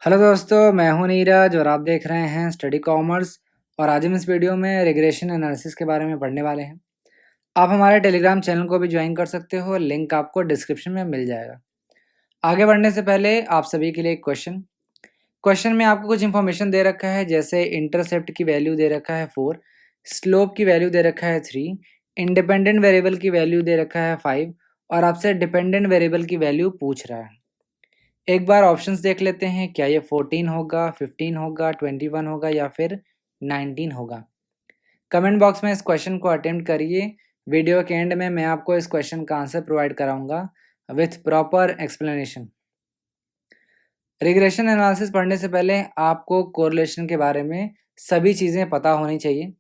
Hello दोस्तों, मैं हूं नीरज और आप देख रहे हैं स्टडी कॉमर्स। और आज हम इस वीडियो में रिग्रेशन एनालिसिस के बारे में पढ़ने वाले हैं। आप हमारे टेलीग्राम चैनल को भी ज्वाइन कर सकते हो, लिंक आपको डिस्क्रिप्शन में मिल जाएगा। आगे बढ़ने से पहले आप सभी के लिए एक क्वेश्चन में आपको कुछ इन्फॉर्मेशन दे रखा है, जैसे इंटरसेप्ट की वैल्यू दे रखा है 4, स्लोप की वैल्यू दे रखा है 3, इंडिपेंडेंट वेरिएबल की वैल्यू दे रखा है 5 और आपसे डिपेंडेंट वेरिएबल की वैल्यू पूछ रहा है। एक बार ऑप्शंस देख लेते हैं, क्या ये 14 होगा, 15 होगा, 21 होगा या फिर 19 होगा। कमेंट बॉक्स में इस क्वेश्चन को अटेम्प्ट करिए। वीडियो के एंड में मैं आपको इस क्वेश्चन का आंसर प्रोवाइड कराऊंगा with proper explanation. Regression analysis पढ़ने से पहले आपको कोरिलेशन के बारे में सभी चीज़ें पता होनी चाहिए।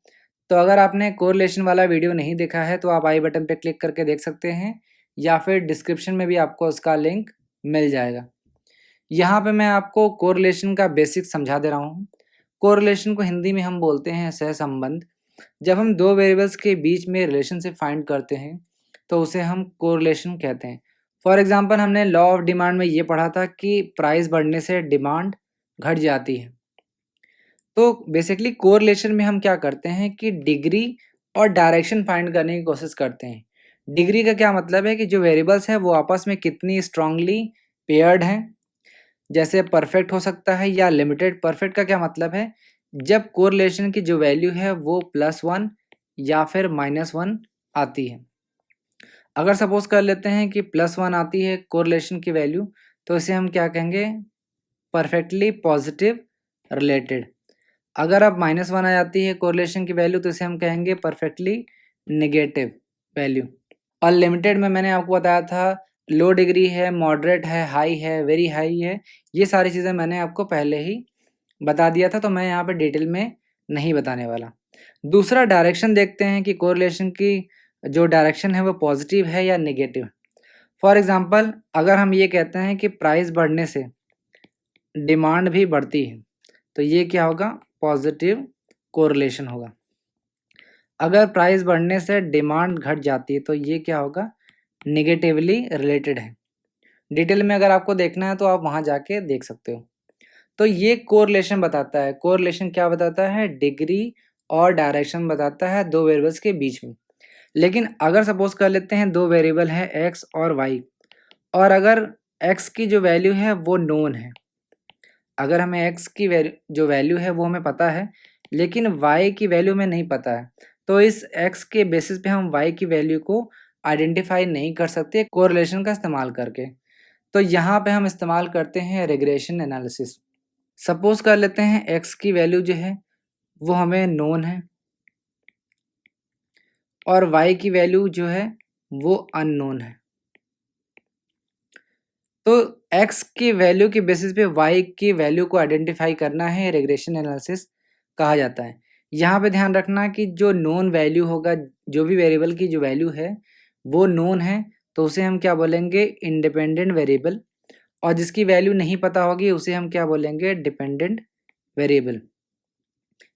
तो अगर आपने कोरिलेशन वाला वीडियो नहीं देखा है तो आप आई बटन पर क्लिक करके देख सकते हैं या फिर डिस्क्रिप्शन में भी आपको उसका लिंक मिल जाएगा। यहाँ पे मैं आपको कोरिलेशन का बेसिक समझा दे रहा हूँ। कोरिलेशन को हिंदी में हम बोलते हैं सहसंबंध। जब हम दो वेरिएबल्स के बीच में रिलेशनशिप फाइंड करते हैं तो उसे हम कोरिलेशन कहते हैं। फॉर एग्जांपल, हमने लॉ ऑफ डिमांड में ये पढ़ा था कि प्राइस बढ़ने से डिमांड घट जाती है। तो बेसिकली कोरिलेशन में हम क्या करते हैं कि डिग्री और डायरेक्शन फाइंड करने की कोशिश करते हैं। डिग्री का क्या मतलब है कि जो वेरिएबल्स हैं वो आपस में कितनी स्ट्रांगली पेयर्ड हैं, जैसे परफेक्ट हो सकता है या लिमिटेड। परफेक्ट का क्या मतलब है, जब कोरिलेशन की जो वैल्यू है वो +1 या फिर -1 आती है। अगर सपोज कर लेते हैं कि +1 आती है कोरिलेशन की वैल्यू, तो इसे हम क्या कहेंगे, परफेक्टली पॉजिटिव रिलेटेड। अगर अब -1 आ जाती है कोरिलेशन की वैल्यू तो इसे हम कहेंगे परफेक्टली नेगेटिव वैल्यू। और लिमिटेड में मैंने आपको बताया था लो डिग्री है, मॉडरेट है, हाई है, वेरी हाई है। ये सारी चीज़ें मैंने आपको पहले ही बता दिया था, तो मैं यहाँ पे डिटेल में नहीं बताने वाला। दूसरा, डायरेक्शन देखते हैं कि कोरिलेशन की जो डायरेक्शन है वो पॉजिटिव है या नेगेटिव। फॉर एग्जांपल, अगर हम ये कहते हैं कि प्राइस बढ़ने से डिमांड भी बढ़ती है तो ये क्या होगा, पॉजिटिव कोरिलेशन होगा। अगर प्राइस बढ़ने से डिमांड घट जाती है तो ये क्या होगा, नेगेटिवली रिलेटेड है। डिटेल में अगर आपको देखना है तो आप वहाँ जाके देख सकते हो। तो ये कोरिलेशन बताता है। कोरिलेशन क्या बताता है, डिग्री और डायरेक्शन बताता है दो वेरिएबल्स के बीच में। लेकिन अगर सपोज कर लेते हैं दो वेरिएबल है एक्स और वाई, और अगर एक्स की जो वैल्यू है वो नोन है, अगर हमें एक्स की जो वैल्यू है वो हमें पता है लेकिन वाई की वैल्यू में नहीं पता है, तो इस एक्स के बेसिस पे हम वाई की वैल्यू को आइडेंटिफाई नहीं कर सकते कोरिलेशन का इस्तेमाल करके। तो यहाँ पे हम इस्तेमाल करते हैं रिग्रेशन एनालिसिस। सपोज कर लेते हैं एक्स की वैल्यू जो है वो हमें नोन है और वाई की वैल्यू जो है वो अननोन है। तो एक्स की वैल्यू के बेसिस पे वाई की वैल्यू को आइडेंटिफाई करना है, रिग्रेशन एनालिसिस कहा जाता है। यहाँ पे ध्यान रखना कि जो नोन वैल्यू होगा, जो भी वेरिएबल की जो वैल्यू है वो नोन है तो उसे हम क्या बोलेंगे, इंडिपेंडेंट वेरिएबल। और जिसकी वैल्यू नहीं पता होगी उसे हम क्या बोलेंगे, डिपेंडेंट वेरिएबल।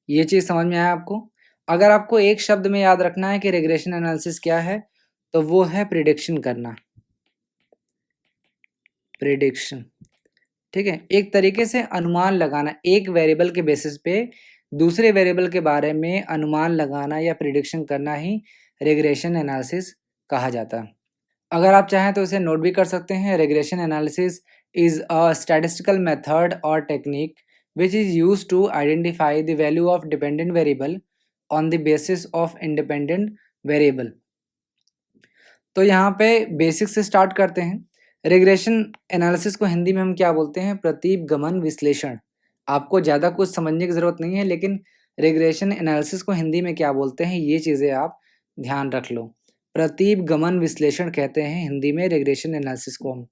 ये चीज़ समझ में आया आपको। अगर आपको एक शब्द में याद रखना है कि रिग्रेशन एनालिसिस क्या है तो वो है प्रिडिक्शन करना। प्रिडिक्शन, ठीक है, एक तरीके से अनुमान लगाना, एक वेरिएबल के बेसिस पे दूसरे वेरिएबल के बारे में अनुमान लगाना या प्रिडिक्शन करना ही रिग्रेशन एनालिसिस कहा जाता है। अगर आप चाहें तो इसे नोट भी कर सकते हैं। Regression analysis is a statistical method और technique which is used to identify the value of dependent variable on the basis of independent variable। तो यहाँ पे बेसिक से स्टार्ट करते हैं। रिग्रेशन एनालिसिस को हिंदी में हम क्या बोलते हैं, प्रतीप गमन विश्लेषण। आपको ज़्यादा कुछ समझने की ज़रूरत नहीं है, लेकिन रिग्रेशन एनालिसिस को हिंदी में क्या बोलते हैं ये चीज़ें आप ध्यान रख लो। प्रतीप गमन विश्लेषण कहते हैं हिंदी में रिग्रेशन एनालिसिस को हम।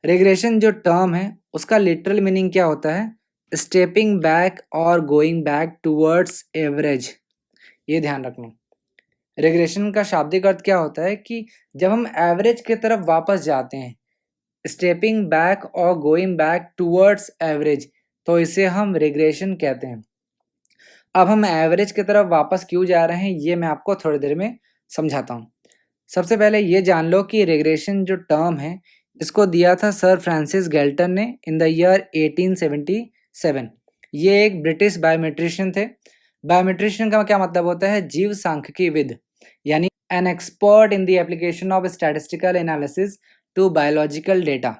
रिग्रेशन जो टर्म है उसका लिटरल मीनिंग क्या होता है, स्टेपिंग बैक और गोइंग बैक टूवर्ड्स एवरेज। ये ध्यान रखना। रिग्रेशन का शाब्दिक अर्थ क्या होता है कि जब हम एवरेज की तरफ वापस जाते हैं, स्टेपिंग बैक और गोइंग बैक टूवर्ड्स एवरेज, तो इसे हम रिग्रेशन कहते हैं। अब हम एवरेज की तरफ वापस क्यों जा रहे हैं ये मैं आपको थोड़ी देर में समझाता हूँ। सबसे पहले ये जान लो कि रिग्रेशन जो टर्म है इसको दिया था सर फ्रांसिस गैल्टन ने इन द ईयर 1877। ये एक ब्रिटिश बायोमेट्रिशियन थे। बायोमेट्रिशियन का क्या मतलब होता है? जीव सांख्यिकीविद, यानी an expert in the application of statistical analysis to biological data.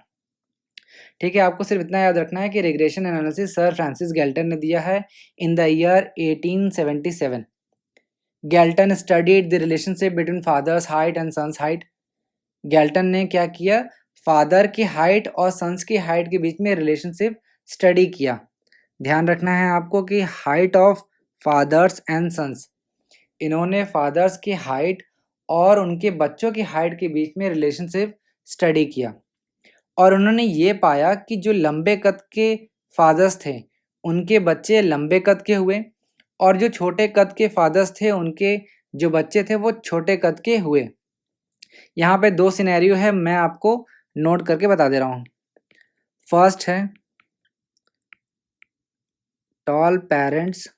ठीक है, आपको सिर्फ इतना याद रखना है कि regression analysis Sir Francis Galton ने दिया है in the year 1877। Galton studied the relationship between father's height and son's height. Galton ने क्या किया? फादर की हाइट और सन्स की हाइट के बीच में रिलेशनशिप स्टडी किया। ध्यान रखना है आपको कि height of fathers and sons, इन्होंने फादर्स की हाइट और उनके बच्चों की हाइट के बीच में रिलेशनशिप स्टडी किया और उन्होंने ये पाया कि जो लंबे कद के फादर्स थे उनके बच्चे लंबे कद के हुए और जो छोटे कद के फादर्स थे उनके जो बच्चे थे वो छोटे कद के हुए। यहाँ पे दो सिनेरियो है, मैं आपको नोट करके बता दे रहा हूँ। फर्स्ट है tall parents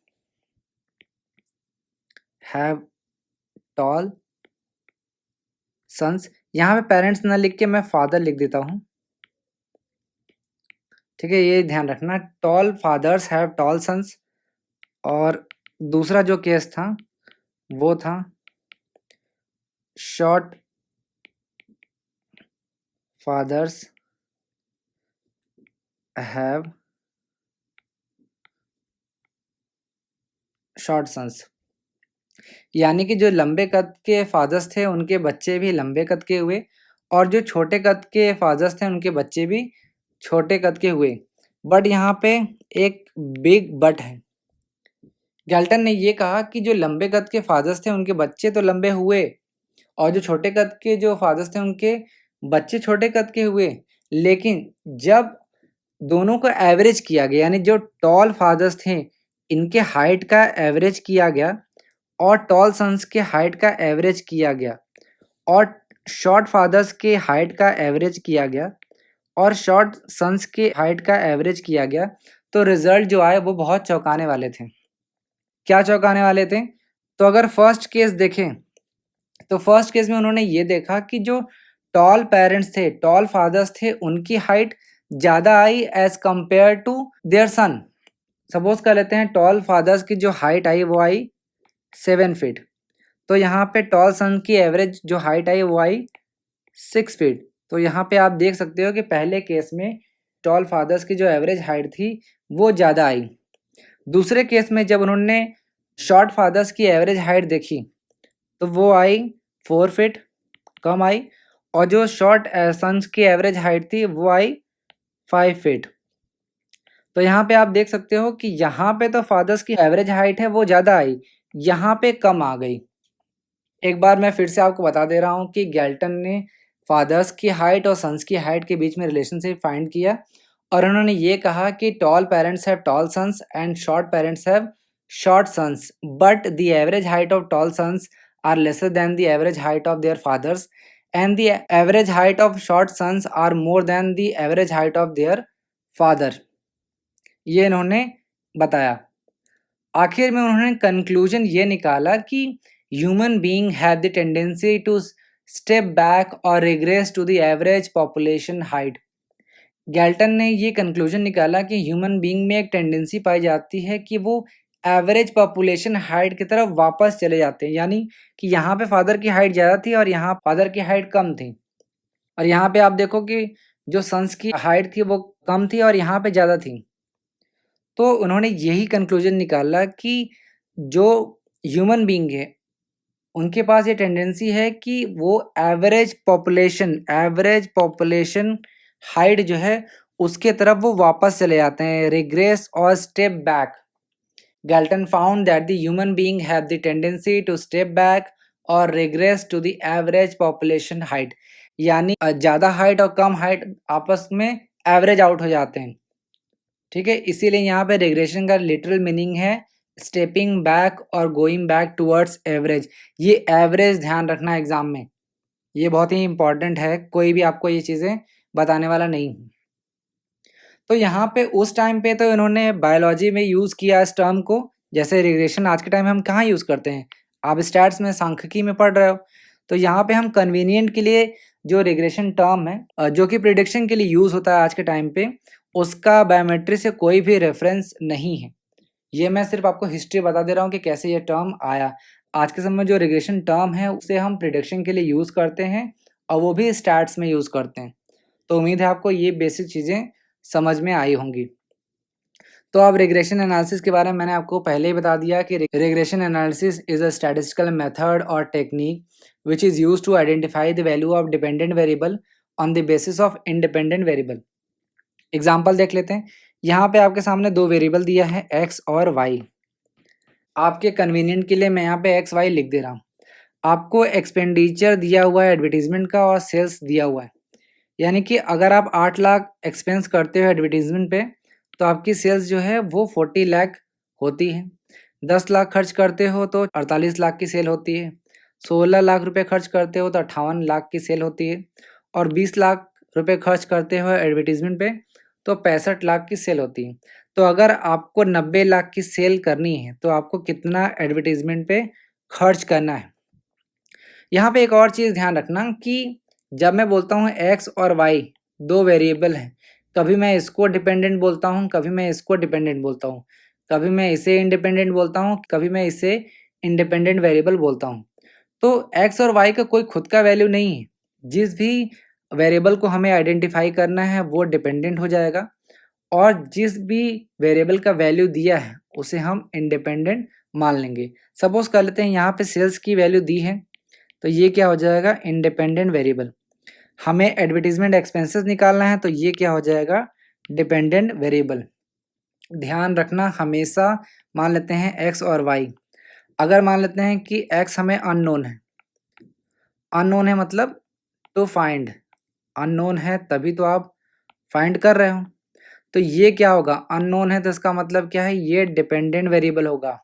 have tall sons. यहाँ पे पेरेंट्स ना लिख के मैं फादर लिख देता हूँ। ठीक है, ये ध्यान रखना, tall fathers have tall sons. और दूसरा जो केस था वो था short fathers have short sons, यानी कि जो लंबे कद के फादर्स थे उनके बच्चे भी लंबे कद के हुए और जो छोटे कद के फादर्स थे उनके बच्चे भी छोटे कद के हुए। बट यहाँ पे एक बिग बट है। गैल्टन ने ये कहा कि जो लंबे कद के फादर्स थे उनके बच्चे तो लंबे हुए और जो छोटे कद के जो फादर्स थे उनके बच्चे छोटे कद के हुए, लेकिन जब दोनों को एवरेज किया गया, यानी जो टॉल फादर्स थे इनके हाइट का एवरेज किया गया और टॉल सन्स के हाइट का एवरेज किया गया और शॉर्ट फादर्स के हाइट का एवरेज किया गया और शॉर्ट सन्स के हाइट का एवरेज किया गया, तो रिजल्ट जो आए वो बहुत चौंकाने वाले थे। क्या चौंकाने वाले थे? तो अगर फर्स्ट केस देखें तो फर्स्ट केस में उन्होंने ये देखा कि जो टॉल पेरेंट्स थे, टॉल फादर्स थे, उनकी हाइट ज़्यादा आई as compare to their son. Suppose कर लेते हैं टॉल फादर्स की जो हाइट आई वो आई 7 फीट, तो यहाँ पे टॉल सन की एवरेज जो हाइट आई वो आई 6 फीट। तो यहाँ पे आप देख सकते हो कि पहले केस में टॉल फादर्स की जो एवरेज हाइट थी वो ज़्यादा आई। दूसरे केस में जब उन्होंने शॉर्ट फादर्स की एवरेज हाइट देखी तो वो आई 4 फीट, कम आई, और जो शॉर्ट सन्स की एवरेज हाइट थी वो आई 5 फीट। तो यहाँ पे आप देख सकते हो कि यहाँ पे तो फादर्स की एवरेज हाइट है वो ज़्यादा आई, यहाँ पे कम आ गई। एक बार मैं फिर से आपको बता दे रहा हूँ कि गैल्टन ने फादर्स की हाइट और सन्स की हाइट के बीच में रिलेशनशिप फाइंड किया और उन्होंने ये कहा कि tall parents have tall sons and short parents have short sons, but the average height of tall sons are lesser than the average height of their fathers and the average height of short sons are more than the average height of their father। ये इन्होंने बताया। आखिर में उन्होंने conclusion ये निकाला कि human being have the tendency to step back और regress to the average population height. Galton ने ये कंक्लूजन निकाला कि ह्यूमन बीइंग में एक टेंडेंसी पाई जाती है कि वो एवरेज पॉपुलेशन हाइट की तरफ वापस चले जाते हैं, यानी कि यहाँ पे फादर की हाइट ज़्यादा थी और यहाँ फादर की हाइट कम थी, और यहाँ पे आप देखो कि जो सन्स की हाइट थी वो कम थी और यहाँ पे ज़्यादा थी। तो उन्होंने यही कंक्लूजन निकाला कि जो ह्यूमन बीइंग है उनके पास ये टेंडेंसी है कि वो एवरेज पॉपुलेशन हाइट जो है उसके तरफ वो वापस चले जाते हैं, रिग्रेस और step back. Galton found that the human being have the tendency to step back और regress to the average population height, यानी ज़्यादा हाइट और कम हाइट आपस में एवरेज आउट हो जाते हैं। ठीक है, इसीलिए यहाँ पे रिग्रेशन का लिटरल मीनिंग है स्टेपिंग बैक और गोइंग बैक टुवर्ड्स एवरेज। ये एवरेज ध्यान रखना एग्जाम में, ये बहुत ही इंपॉर्टेंट है, कोई भी आपको ये चीज़ें बताने वाला नहीं। तो यहाँ पे उस टाइम पे तो इन्होंने बायोलॉजी में यूज़ किया इस टर्म को, जैसे रिग्रेशन आज के टाइम में हम कहाँ यूज़ करते हैं, आप स्टैट्स में सांख्यिकी में पढ़ रहे हो, तो यहाँ पे हम कन्वीनियंट के लिए जो रिग्रेशन टर्म है जो कि प्रिडिक्शन के लिए यूज़ होता है आज के टाइम पे, उसका बायोमेट्री से कोई भी रेफरेंस नहीं है। ये मैं सिर्फ आपको हिस्ट्री बता दे रहा हूँ कि कैसे ये टर्म आया। आज के समय में जो रिग्रेशन टर्म है उसे हम प्रिडिक्शन के लिए यूज़ करते हैं और वो भी स्टैट्स में यूज़ करते हैं। तो उम्मीद है आपको ये बेसिक चीज़ें समझ में आई होंगी। तो अब रिग्रेशन एनालिसिस के बारे में मैंने आपको पहले ही बता दिया कि regression analysis is a statistical method और technique which is use to identify the value of dependent variable on the basis of independent variable. Example देख लेते हैं। यहाँ पे आपके सामने दो वेरिएबल दिया है एक्स और वाई। आपके कन्वीनियंट के लिए मैं यहाँ पे एक्स वाई लिख दे रहा हूँ। आपको एक्सपेंडिचर दिया हुआ है एडवर्टीजमेंट का और सेल्स दिया हुआ है, यानी कि अगर आप 8 लाख एक्सपेंस करते हो एडवर्टीजमेंट पे तो आपकी सेल्स जो है वो 40 लाख होती है। 10 लाख खर्च करते हो तो 48 लाख की सेल होती है। 16 लाख रुपए खर्च करते हो तो 58 लाख की सेल होती है। और 20 लाख रुपए खर्च करते हो एडवर्टीजमेंट पे तो 65 लाख की सेल होती है। तो अगर आपको 90 लाख की सेल करनी है तो आपको कितना एडवर्टीजमेंट पे खर्च करना है। यहाँ पे एक और चीज़ ध्यान रखना कि जब मैं बोलता हूँ एक्स और वाई दो वेरिएबल हैं, कभी मैं इसको डिपेंडेंट बोलता हूँ, कभी मैं इसको डिपेंडेंट बोलता हूँ, कभी मैं इसे इंडिपेंडेंट बोलता हूँ, कभी मैं इसे इंडिपेंडेंट वेरिएबल बोलता हूँ। तो एक्स और वाई का कोई खुद का वैल्यू नहीं है। जिस भी वेरिएबल को हमें आइडेंटिफाई करना है वो डिपेंडेंट हो जाएगा और जिस भी वेरिएबल का वैल्यू दिया है उसे हम इंडिपेंडेंट मान लेंगे। सपोज कर लेते हैं यहाँ पे सेल्स की वैल्यू दी है तो ये क्या हो जाएगा इंडिपेंडेंट वेरिएबल। हमें एडवर्टीजमेंट एक्सपेंसेस निकालना है तो ये क्या हो जाएगा डिपेंडेंट वेरिएबल। ध्यान रखना हमेशा मान लेते हैं एक्स और वाई। अगर मान लेते हैं कि एक्स हमें अननोन है, अननोन है मतलब टू फाइंड, अननोन है तभी तो आप फाइंड कर रहे हो। तो ये क्या होगा अननोन है तो इसका मतलब क्या है ये डिपेंडेंट वेरिएबल होगा।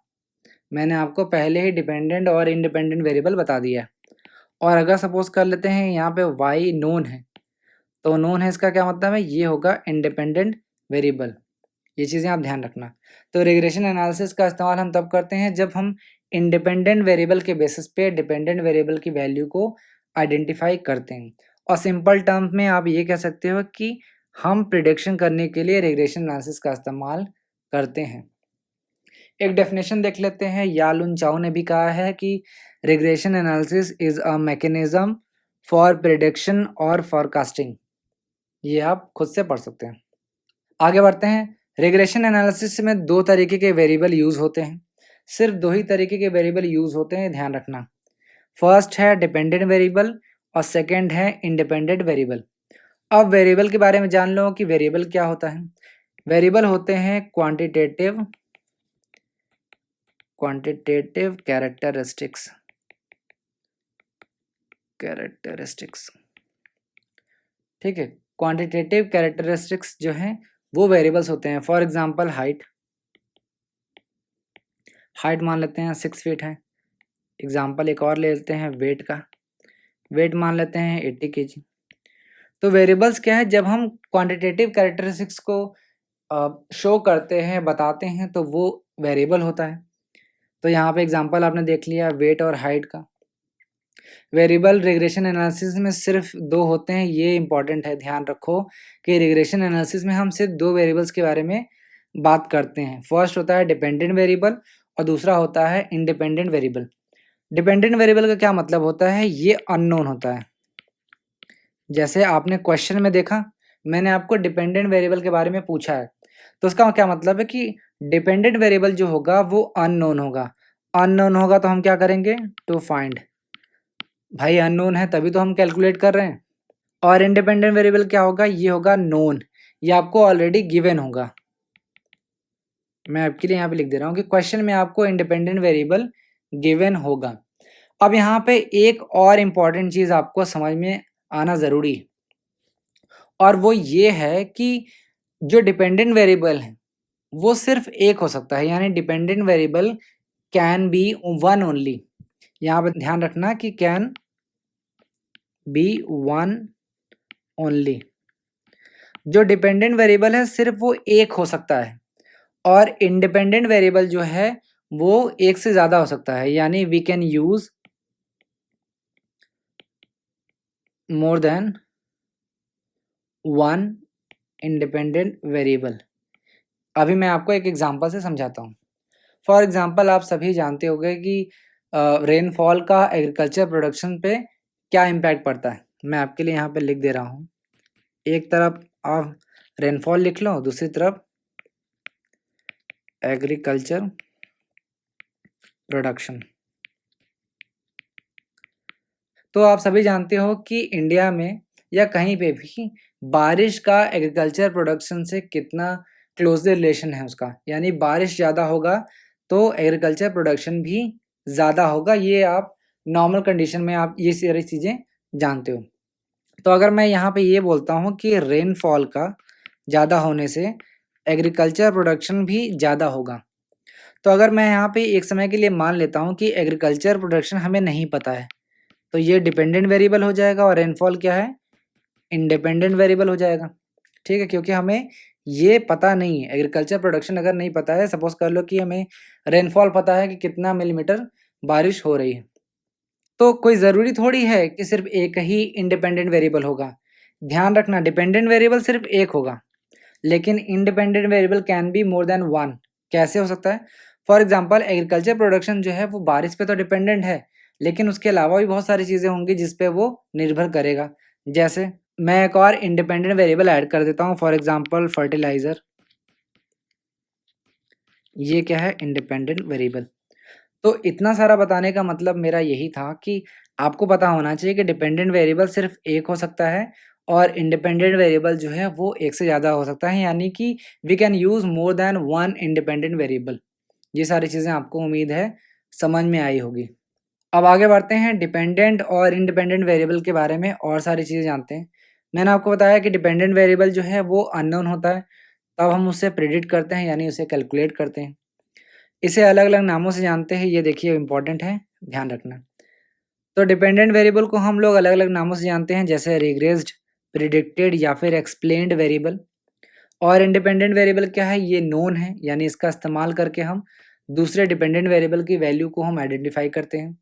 मैंने आपको पहले ही डिपेंडेंट और इंडिपेंडेंट वेरिएबल बता दिया। और अगर सपोज कर लेते हैं यहाँ पे y नोन है तो नोन है इसका क्या मतलब है ये होगा इंडिपेंडेंट वेरिएबल। ये चीज़ें आप ध्यान रखना। तो रिग्रेशन एनालिसिस का इस्तेमाल हम तब करते हैं जब हम इंडिपेंडेंट वेरिएबल के बेसिस पे डिपेंडेंट वेरिएबल की वैल्यू को आइडेंटिफाई करते हैं। और सिंपल टर्म्स में आप ये कह सकते हो कि हम प्रिडिक्शन करने के लिए रिग्रेशन एनालिसिस का इस्तेमाल करते हैं। एक डेफिनेशन देख लेते हैं। यालुन चाओ ने भी कहा है कि regression analysis is a mechanism for prediction और फॉरकास्टिंग। ये आप खुद से पढ़ सकते हैं। आगे बढ़ते हैं। रिग्रेशन एनालिसिस में दो तरीके के वेरिएबल यूज होते हैं। सिर्फ दो ही तरीके के वेरिएबल यूज होते हैं, ध्यान रखना। फर्स्ट है डिपेंडेंट वेरिएबल और सेकेंड है इंडिपेंडेंट वेरिएबल। अब वेरिएबल के बारे में जान लो कि वेरिएबल क्या होता है। वेरिएबल होते हैं क्वांटिटेटिव कैरेक्टरिस्टिक्स ठीक है। क्वांटिटेटिव कैरेक्टरिस्टिक्स जो हैं वो वेरिएबल्स होते हैं। फॉर एग्जांपल हाइट मान लेते हैं 6 फीट है। एग्जांपल एक और ले लेते हैं वेट का, वेट मान लेते हैं 80 kg। तो वेरिएबल्स क्या है जब हम क्वांटिटेटिव कैरेक्टरिस्टिक्स को शो करते हैं बताते हैं तो वो वेरिएबल होता है। तो यहाँ पे एग्जांपल आपने देख लिया वेट और हाइट का। वेरिएबल रिग्रेशन एनालिसिस में सिर्फ दो होते हैं, ये इंपॉर्टेंट है, ध्यान रखो कि रिग्रेशन एनालिसिस में हम सिर्फ दो वेरिएबल्स के बारे में बात करते हैं। फर्स्ट होता है डिपेंडेंट वेरिएबल और दूसरा होता है इंडिपेंडेंट वेरिएबल। डिपेंडेंट वेरिएबल का क्या मतलब होता है, ये अननोन होता है। जैसे आपने क्वेश्चन में देखा मैंने आपको डिपेंडेंट वेरिएबल के बारे में पूछा है तो उसका क्या मतलब है कि डिपेंडेंट वेरिएबल जो होगा वो अननोन होगा। अननोन होगा तो हम क्या करेंगे टू फाइंड, भाई अननोन है तभी तो हम कैलकुलेट कर रहे हैं। और इंडिपेंडेंट वेरिएबल क्या होगा ये होगा नोन, ये आपको ऑलरेडी गिवन होगा। मैं आपके लिए यहाँ पे लिख दे रहा हूँ कि क्वेश्चन में आपको इंडिपेंडेंट वेरिएबल गिवन होगा। अब यहाँ पे एक और इम्पॉर्टेंट चीज़ आपको समझ में आना ज़रूरी है और वो ये है कि जो डिपेंडेंट वेरिएबल है वो सिर्फ एक हो सकता है, यानी dependent variable can be one only. यहाँ पे ध्यान रखना कि कैन बी वन ओनली। जो डिपेंडेंट वेरिएबल है सिर्फ वो एक हो सकता है और इंडिपेंडेंट वेरिएबल जो है वो एक से ज़्यादा हो सकता है, यानी we can use more than one independent variable. अभी मैं आपको एक एग्जांपल से समझाता हूँ। फॉर एग्जांपल आप सभी जानते होंगे कि रेनफॉल का एग्रीकल्चर प्रोडक्शन पे क्या इम्पैक्ट पड़ता है। मैं आपके लिए यहाँ पे लिख दे रहा हूँ। एक तरफ आप रेनफॉल लिख लो, दूसरी तरफ एग्रीकल्चर प्रोडक्शन। तो आप सभी जानते हो कि इंडिया में या कहीं पे भी बारिश का एग्रीकल्चर प्रोडक्शन से कितना क्लोजली रिलेशन है उसका, यानी बारिश ज़्यादा होगा तो एग्रीकल्चर प्रोडक्शन भी ज़्यादा होगा। ये आप नॉर्मल कंडीशन में आप ये सारी चीज़ें जानते हो। तो अगर मैं यहाँ पे ये बोलता हूँ कि रेनफॉल का ज़्यादा होने से एग्रीकल्चर प्रोडक्शन भी ज़्यादा होगा, तो अगर मैं यहाँ पे एक समय के लिए मान लेता हूँ कि एग्रीकल्चर प्रोडक्शन हमें नहीं पता है, तो ये डिपेंडेंट वेरिएबल हो जाएगा और रेनफॉल क्या है, इंडिपेंडेंट वेरिएबल हो जाएगा। ठीक है, क्योंकि हमें ये पता नहीं है, एग्रीकल्चर प्रोडक्शन अगर नहीं पता है, सपोज कर लो कि हमें रेनफॉल पता है कि कितना मिलीमीटर बारिश हो रही है, तो कोई ज़रूरी थोड़ी है कि सिर्फ एक ही इंडिपेंडेंट वेरिएबल होगा। ध्यान रखना, डिपेंडेंट वेरिएबल सिर्फ एक होगा, लेकिन independent variable can be more than one. कैसे हो सकता है? फॉर एग्जांपल एग्रीकल्चर प्रोडक्शन जो है वो बारिश पे तो डिपेंडेंट है, लेकिन उसके अलावा भी बहुत सारी चीज़ें होंगी जिस पे वो निर्भर करेगा। जैसे मैं एक और इंडिपेंडेंट वेरिएबल ऐड कर देता हूँ, फॉर एग्जांपल फर्टिलाइज़र। ये क्या है? Independent variable. तो इतना सारा बताने का मतलब मेरा यही था कि आपको पता होना चाहिए कि डिपेंडेंट वेरिएबल सिर्फ एक हो सकता है और इंडिपेंडेंट वेरिएबल जो है वो एक से ज़्यादा हो सकता है, यानी कि we can use more than one independent variable. ये सारी चीज़ें आपको उम्मीद है समझ में आई होगी। अब आगे बढ़ते हैं डिपेंडेंट और इंडिपेंडेंट वेरिएबल के बारे में और सारी चीज़ें जानते हैं। मैंने आपको बताया कि डिपेंडेंट वेरिएबल जो है वो अननोन होता है, तब हम उससे प्रेडिक्ट करते हैं, यानी उसे कैलकुलेट करते हैं। इसे अलग-अलग नामों से जानते हैं, ये देखिए इम्पोर्टेंट है, ध्यान रखना। तो डिपेंडेंट वेरिएबल को हम लोग अलग-अलग नामों से जानते हैं, जैसे रिग्रेस्ड, प्रिडिक्टेड या फिर एक्सप्लेन्ड वेरिएबल। और इंडिपेंडेंट वेरिएबल क्या है? ये नोन है, यानी इसका इस्तेमाल करके हम दूसरे डिपेंडेंट वेरिएबल की वैल्यू को हम आइडेंटिफाई करते हैं।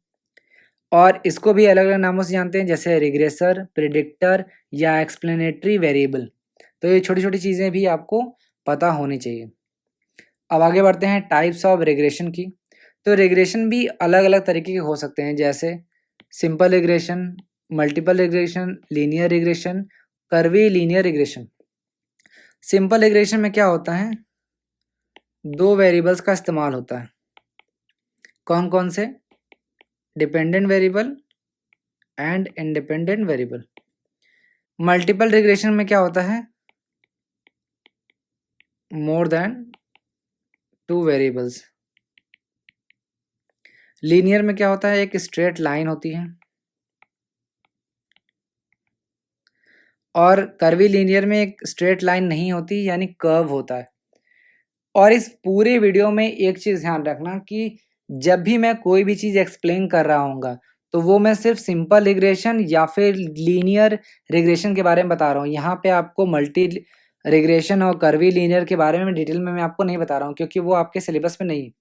और इसको भी अलग-अलग नामों से जानते हैं, जैसे रिग्रेसर, प्रिडिक्टर या एक्सप्लेनेटरी वेरिएबल। तो ये छोटी-छोटी चीज़ें भी आपको पता होनी चाहिए। अब आगे बढ़ते हैं टाइप्स ऑफ रिग्रेशन की। तो रिग्रेशन भी अलग-अलग तरीके के हो सकते हैं, जैसे simple regression, multiple regression, linear regression, curvy linear regression. Simple regression में क्या होता है? दो वेरिएबल्स का इस्तेमाल होता है। कौन-कौन से? Dependent variable and independent variable. Multiple regression में क्या होता है? More than two variables. Linear में क्या होता है? एक स्ट्रेट लाइन होती है। और कर्वी लीनियर में एक स्ट्रेट लाइन नहीं होती, यानी कर्व होता है। और इस पूरे वीडियो में एक चीज़ ध्यान रखना कि जब भी मैं कोई भी चीज़ एक्सप्लेन कर रहा हूँगा, तो वो मैं सिर्फ सिंपल रिग्रेशन या फिर लीनियर रिग्रेशन के बारे में बता रहा हूँ। यहाँ पे आपको मल्टी रिग्रेशन और कर्वी लीनियर के बारे में डिटेल में मैं आपको नहीं बता रहा हूँ, क्योंकि वो आपके सिलेबस में नहीं है।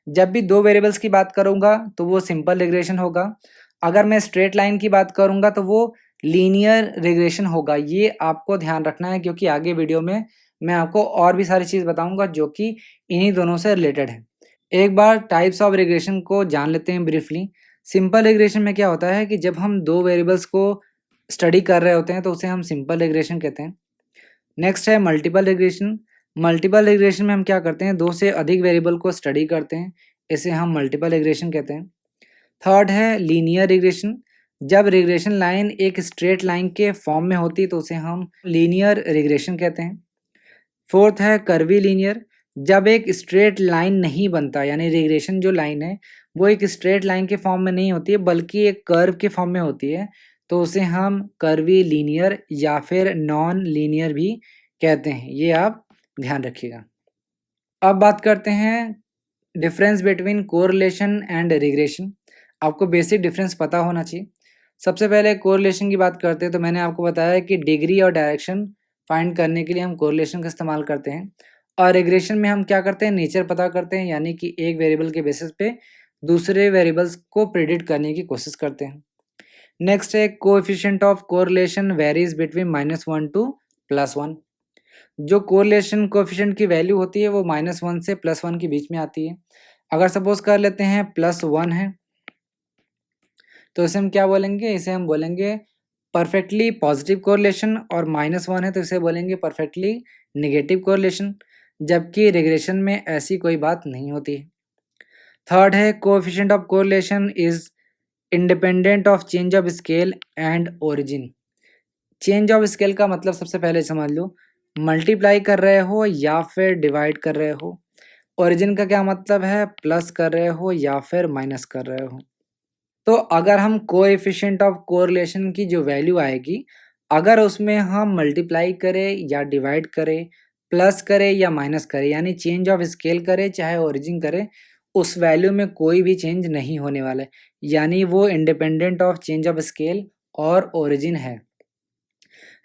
जब भी दो वेरिएबल्स की बात करूँगा तो वो सिंपल रिग्रेशन होगा। अगर मैं स्ट्रेट लाइन की बात करूँगा तो वो लीनियर रिग्रेशन होगा। ये आपको ध्यान रखना है, क्योंकि आगे वीडियो में मैं आपको और भी सारी चीज़ बताऊँगा जो कि इन्हीं दोनों से रिलेटेड है। एक बार टाइप्स ऑफ रिग्रेशन को जान लेते हैं ब्रीफली। सिंपल रिग्रेशन में क्या होता है कि जब हम दो वेरिएबल्स को स्टडी कर रहे होते हैं तो उसे हम सिंपल रिग्रेशन कहते हैं। नेक्स्ट है मल्टीपल रिग्रेशन। मल्टीपल रिग्रेशन में हम क्या करते हैं? दो से अधिक वेरिएबल को स्टडी करते हैं, इसे हम मल्टीपल रिग्रेशन कहते हैं। थर्ड है लीनियर रिग्रेशन। जब रिग्रेशन लाइन एक स्ट्रेट लाइन के फॉर्म में होती है तो उसे हम लीनियर रिग्रेशन कहते हैं। फोर्थ है कर्वी लीनियर। जब एक स्ट्रेट लाइन नहीं बनता, यानी रिग्रेशन जो लाइन है वो एक स्ट्रेट लाइन के फॉर्म में नहीं होती है बल्कि एक कर्व के फॉर्म में होती है, तो उसे हम कर्वी लीनियर या फिर नॉन लीनियर भी कहते हैं। ये आप ध्यान रखिएगा। अब बात करते हैं difference between correlation and regression. आपको बेसिक डिफरेंस पता होना चाहिए। सबसे पहले कोरिलेशन की बात करते हैं, तो मैंने आपको बताया कि डिग्री और डायरेक्शन फाइंड करने के लिए हम कोरिलेशन का इस्तेमाल करते हैं। और रिग्रेशन में हम क्या करते हैं? नेचर पता करते हैं, यानी कि एक वेरिएबल के बेसिस पे दूसरे वेरिएबल्स को प्रेडिक्ट करने की कोशिश करते हैं। नेक्स्ट है coefficient of correlation varies between -1 to +1। जो कोरिलेशन कोएफिशिएंट की वैल्यू होती है वो -1 से +1 के बीच में आती है। अगर सपोज कर लेते हैं +1 है तो इसे हम क्या बोलेंगे, इसे हम बोलेंगे परफेक्टली पॉजिटिव कोरिलेशन, और -1 है तो इसे बोलेंगे परफेक्टली नेगेटिव कोरिलेशन, जबकि रिग्रेशन में ऐसी कोई बात नहीं होती है। थर्ड है coefficient of correlation is independent of change of scale and origin. Change of scale का मतलब सबसे पहले समझ लो, मल्टीप्लाई कर रहे हो या फिर डिवाइड कर रहे हो। ओरिजिन का क्या मतलब है, प्लस कर रहे हो या फिर माइनस कर रहे हो। तो अगर हम कोएफिशिएंट ऑफ कोरिलेशन की जो वैल्यू आएगी, अगर उसमें हम मल्टीप्लाई करें या डिवाइड करें, प्लस करें या माइनस करें, यानी चेंज ऑफ स्केल करें चाहे ओरिजिन करें, उस वैल्यू में कोई भी चेंज नहीं होने वाला है, यानी वो independent of change of scale और ओरिजिन है।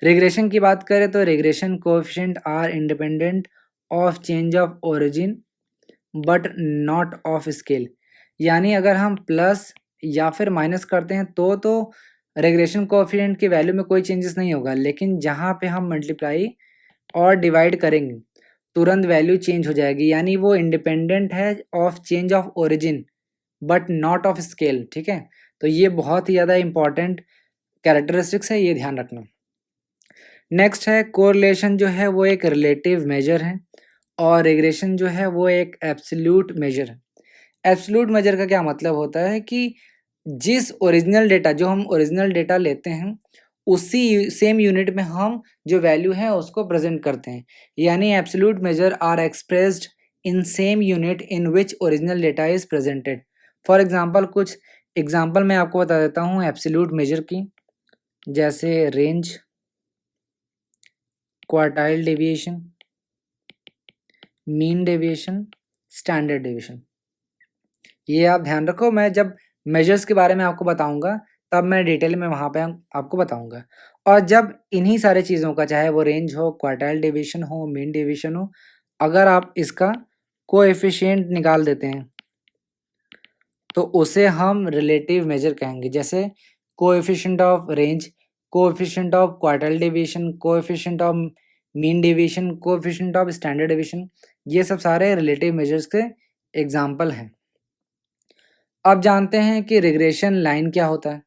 रिग्रेशन की बात करें तो regression coefficient are independent of change of origin but not of scale, यानी अगर हम प्लस या फिर माइनस करते हैं तो रिग्रेशन कोएफिशिएंट की वैल्यू में कोई चेंजेस नहीं होगा, लेकिन जहाँ पे हम मल्टीप्लाई और डिवाइड करेंगे तुरंत वैल्यू चेंज हो जाएगी, यानी वो इंडिपेंडेंट है of change of origin but not of scale. ठीक है, तो ये बहुत ही ज़्यादा इंपॉर्टेंट कैरेक्टरिस्टिक्स है, ये ध्यान रखना। नेक्स्ट है कोरिलेशन जो है वो एक रिलेटिव मेजर है और रिग्रेशन जो है वो एक एब्सोल्यूट मेजर है। एब्सोल्यूट मेजर का क्या मतलब होता है कि जिस ओरिजिनल डेटा, जो हम ओरिजिनल डेटा लेते हैं उसी सेम यूनिट में हम जो वैल्यू है उसको प्रेजेंट करते हैं, यानी absolute measure are expressed in same unit in which original data is presented. For example कुछ एग्जांपल मैं आपको बता देता हूँ एब्सोल्यूट मेजर की, जैसे range, quartile deviation, mean deviation, standard deviation. ये आप ध्यान रखो, मैं जब मेजर्स के बारे में आपको बताऊंगा तब मैं डिटेल में वहाँ पे आपको बताऊंगा। और जब इन्हीं सारे चीज़ों का, चाहे वो रेंज हो, क्वार्टाइल डेविएशन हो, मीन डेविएशन हो, अगर आप इसका कोएफिशिएंट निकाल देते हैं तो उसे हम रिलेटिव मेजर कहेंगे। जैसे coefficient of range, coefficient of quartile deviation, coefficient of mean deviation, coefficient of standard deviation, ये सब सारे रिलेटिव मेजर्स के एग्जाम्पल हैं। अब जानते हैं कि रिग्रेशन लाइन क्या होता है।